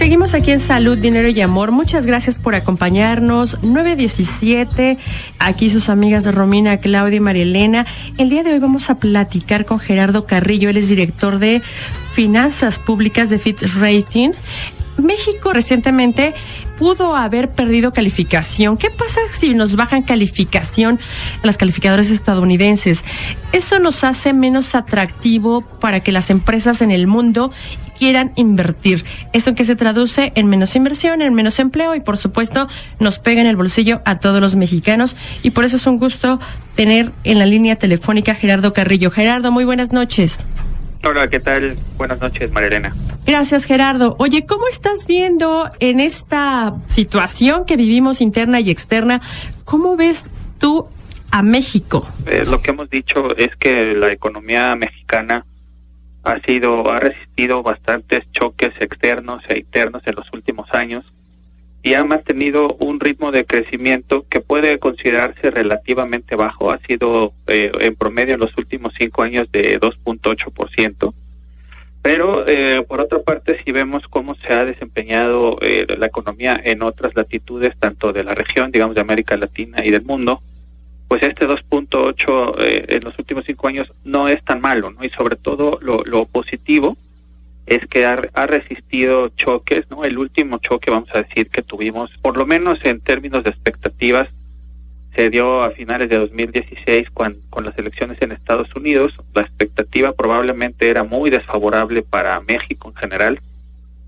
Seguimos aquí en Salud, Dinero y Amor. Muchas gracias por acompañarnos. 9:17, aquí sus amigas Romina, Claudia y María Elena. El día de hoy vamos a platicar con Gerardo Carrillo. Él es director de Finanzas Públicas de Fitch Ratings. México recientemente pudo haber perdido calificación. ¿Qué pasa si nos bajan calificación a las calificadoras estadounidenses? Eso nos hace menos atractivo para que las empresas en el mundo quieran invertir. ¿Eso en qué se traduce? En menos inversión, en menos empleo y por supuesto nos pega en el bolsillo a todos los mexicanos, y por eso es un gusto tener en la línea telefónica a Gerardo Carrillo. Gerardo, muy buenas noches. Hola, ¿qué tal? Buenas noches, María Elena. Gracias, Gerardo. Oye, ¿cómo estás viendo en esta situación que vivimos interna y externa? ¿Cómo ves tú a México? Lo que hemos dicho es que la economía mexicana ha resistido bastantes choques externos e internos en los últimos años y ha mantenido un ritmo de crecimiento que puede considerarse relativamente bajo. Ha sido en promedio en los últimos 5 años de 2.8%. Pero por otra parte, si vemos cómo se ha desempeñado la economía en otras latitudes, tanto de la región, digamos de América Latina y del mundo, pues este 2.8 en los últimos 5 años no es tan malo, ¿no? Y sobre todo lo positivo es que ha resistido choques, ¿no? El último choque, vamos a decir, que tuvimos, por lo menos en términos de expectativas, se dio a finales de 2016 con las elecciones en Estados Unidos. La expectativa probablemente era muy desfavorable para México en general,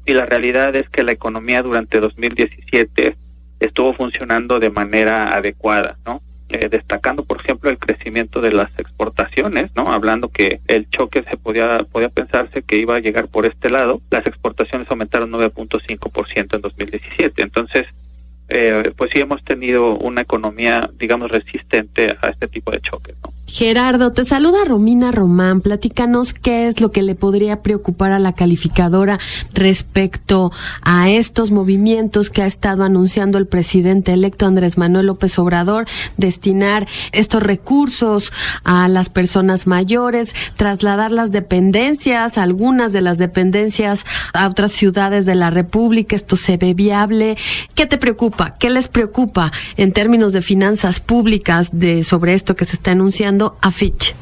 y la realidad es que la economía durante 2017 estuvo funcionando de manera adecuada, ¿no? Destacando, por ejemplo, el crecimiento de las exportaciones, ¿no? Hablando que el choque podía pensarse que iba a llegar por este lado. Las exportaciones aumentaron 9.5% en 2017. Entonces, pues sí hemos tenido una economía, digamos, resistente a este tipo de choques, ¿no? Gerardo, te saluda Romina Román. Platícanos qué es lo que le podría preocupar a la calificadora respecto a estos movimientos que ha estado anunciando el presidente electo Andrés Manuel López Obrador, destinar estos recursos a las personas mayores, trasladar las dependencias, algunas de las dependencias a otras ciudades de la República. ¿Esto se ve viable? ¿Qué te preocupa? ¿Qué les preocupa en términos de finanzas públicas sobre esto que se está anunciando a Fitch?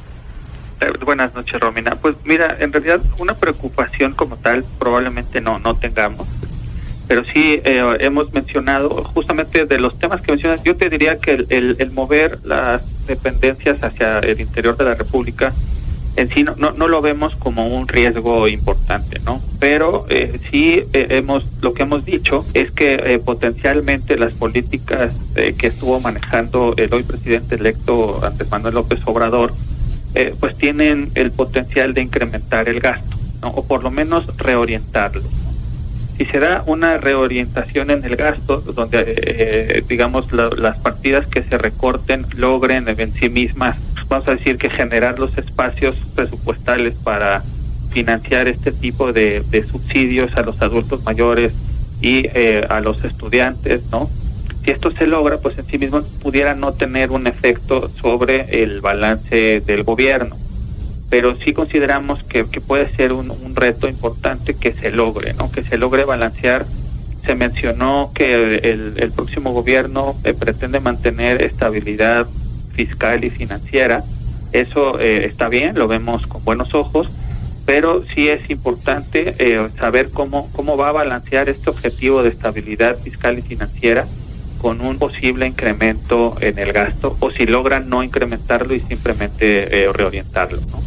Buenas noches, Romina. Pues mira, en realidad una preocupación como tal probablemente no tengamos, pero sí hemos mencionado justamente de los temas que mencionas. Yo te diría que el mover las dependencias hacia el interior de la República en sí no lo vemos como un riesgo importante, ¿no? Pero sí lo que hemos dicho es que potencialmente las políticas que estuvo manejando el hoy presidente electo Andrés Manuel López Obrador pues tienen el potencial de incrementar el gasto, ¿no? O por lo menos reorientarlo, ¿no? Si se da una reorientación en el gasto, donde digamos las partidas que se recorten logren en sí mismas, vamos a decir que generar los espacios presupuestales para financiar este tipo de subsidios a los adultos mayores y a los estudiantes, ¿no? Si esto se logra, pues en sí mismo pudiera no tener un efecto sobre el balance del gobierno, pero sí consideramos que puede ser un reto importante que se logre, ¿no? Que se logre balancear. Se mencionó que el próximo gobierno pretende mantener estabilidad fiscal y financiera. Eso está bien, lo vemos con buenos ojos, pero sí es importante saber cómo va a balancear este objetivo de estabilidad fiscal y financiera con un posible incremento en el gasto, o si logran no incrementarlo y simplemente reorientarlo, ¿no?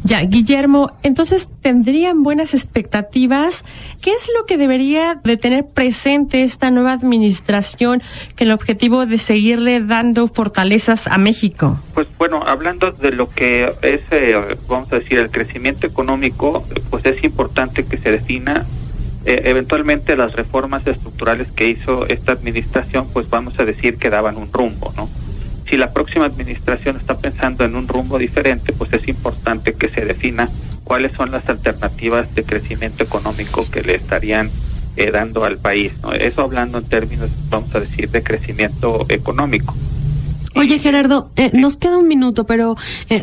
Ya, Guillermo, entonces tendrían buenas expectativas. ¿Qué es lo que debería de tener presente esta nueva administración con el objetivo de seguirle dando fortalezas a México? Pues bueno, hablando de lo que es, vamos a decir, el crecimiento económico, pues es importante que se defina eventualmente las reformas estructurales que hizo esta administración, pues vamos a decir que daban un rumbo, ¿no? Si la próxima administración está pensando en un rumbo diferente, pues es importante que se defina cuáles son las alternativas de crecimiento económico que le estarían dando al país, ¿no? Eso hablando en términos, vamos a decir, de crecimiento económico. Oye, Gerardo, nos queda un minuto, pero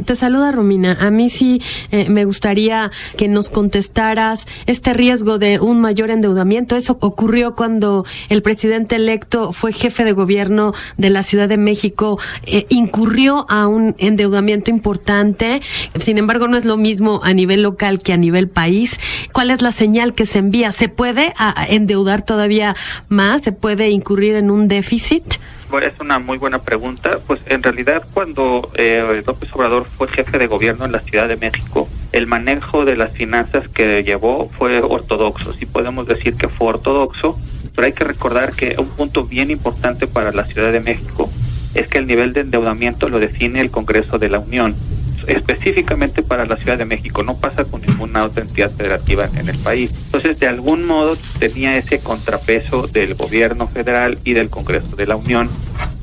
te saluda Romina. A mí sí me gustaría que nos contestaras este riesgo de un mayor endeudamiento. Eso ocurrió cuando el presidente electo fue jefe de gobierno de la Ciudad de México, incurrió a un endeudamiento importante. Sin embargo, no es lo mismo a nivel local que a nivel país. ¿Cuál es la señal que se envía? ¿Se puede endeudar todavía más? ¿Se puede incurrir en un déficit? Bueno, es una muy buena pregunta. Pues en realidad cuando López Obrador fue jefe de gobierno en la Ciudad de México, el manejo de las finanzas que llevó fue ortodoxo. Sí podemos decir que fue ortodoxo, pero hay que recordar que un punto bien importante para la Ciudad de México es que el nivel de endeudamiento lo define el Congreso de la Unión. Específicamente para la Ciudad de México, no pasa con ninguna otra entidad federativa en el país. Entonces, de algún modo tenía ese contrapeso del gobierno federal y del Congreso de la Unión,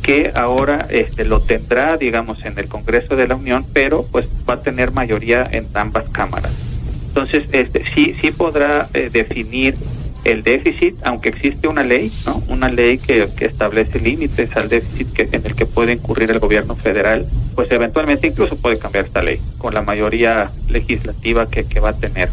que ahora lo tendrá, digamos, en el Congreso de la Unión, pero pues va a tener mayoría en ambas cámaras. Entonces, sí podrá definir el déficit, aunque existe una ley, ¿no? Una ley que establece límites al déficit en el que puede incurrir el gobierno federal, pues eventualmente incluso puede cambiar esta ley con la mayoría legislativa que va a tener.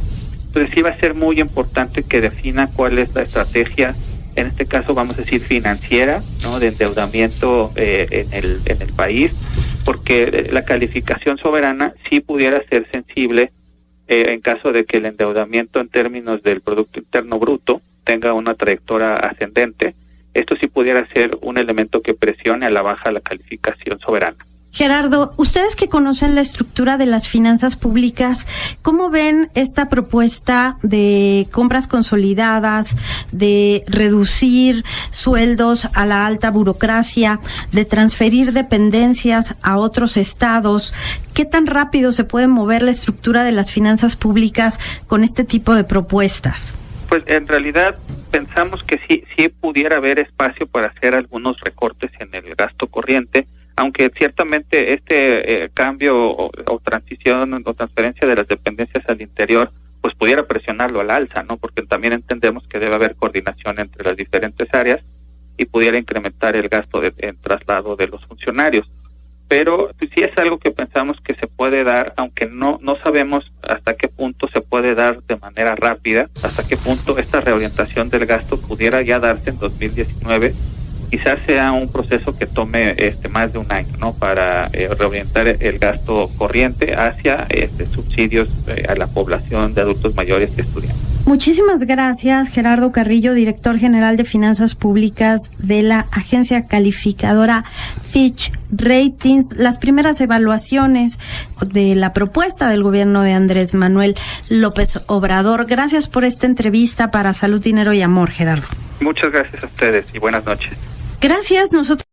Entonces sí va a ser muy importante que defina cuál es la estrategia, en este caso vamos a decir financiera, ¿no? De endeudamiento en el país, porque la calificación soberana sí pudiera ser sensible en caso de que el endeudamiento en términos del Producto Interno Bruto tenga una trayectoria ascendente. Esto sí pudiera ser un elemento que presione a la baja la calificación soberana. Gerardo, ustedes que conocen la estructura de las finanzas públicas, ¿cómo ven esta propuesta de compras consolidadas, de reducir sueldos a la alta burocracia, de transferir dependencias a otros estados? ¿Qué tan rápido se puede mover la estructura de las finanzas públicas con este tipo de propuestas? Pues en realidad pensamos que sí pudiera haber espacio para hacer algunos recortes en el gasto corriente, aunque ciertamente este cambio o transición o transferencia de las dependencias al interior pues pudiera presionarlo al alza, ¿no? Porque también entendemos que debe haber coordinación entre las diferentes áreas y pudiera incrementar el gasto en traslado de los funcionarios. Pero pues, sí es algo que pensamos que se puede dar, aunque no sabemos hasta qué punto se puede dar de manera rápida, hasta qué punto esta reorientación del gasto pudiera ya darse en 2019. Quizás sea un proceso que tome más de un año, ¿no? Para reorientar el gasto corriente hacia subsidios a la población de adultos mayores y estudiantes. Muchísimas gracias, Gerardo Carrillo, director general de Finanzas Públicas de la agencia calificadora Fitch Ratings. Las primeras evaluaciones de la propuesta del gobierno de Andrés Manuel López Obrador. Gracias por esta entrevista para Salud, Dinero y Amor, Gerardo. Muchas gracias a ustedes y buenas noches. Gracias, nosotros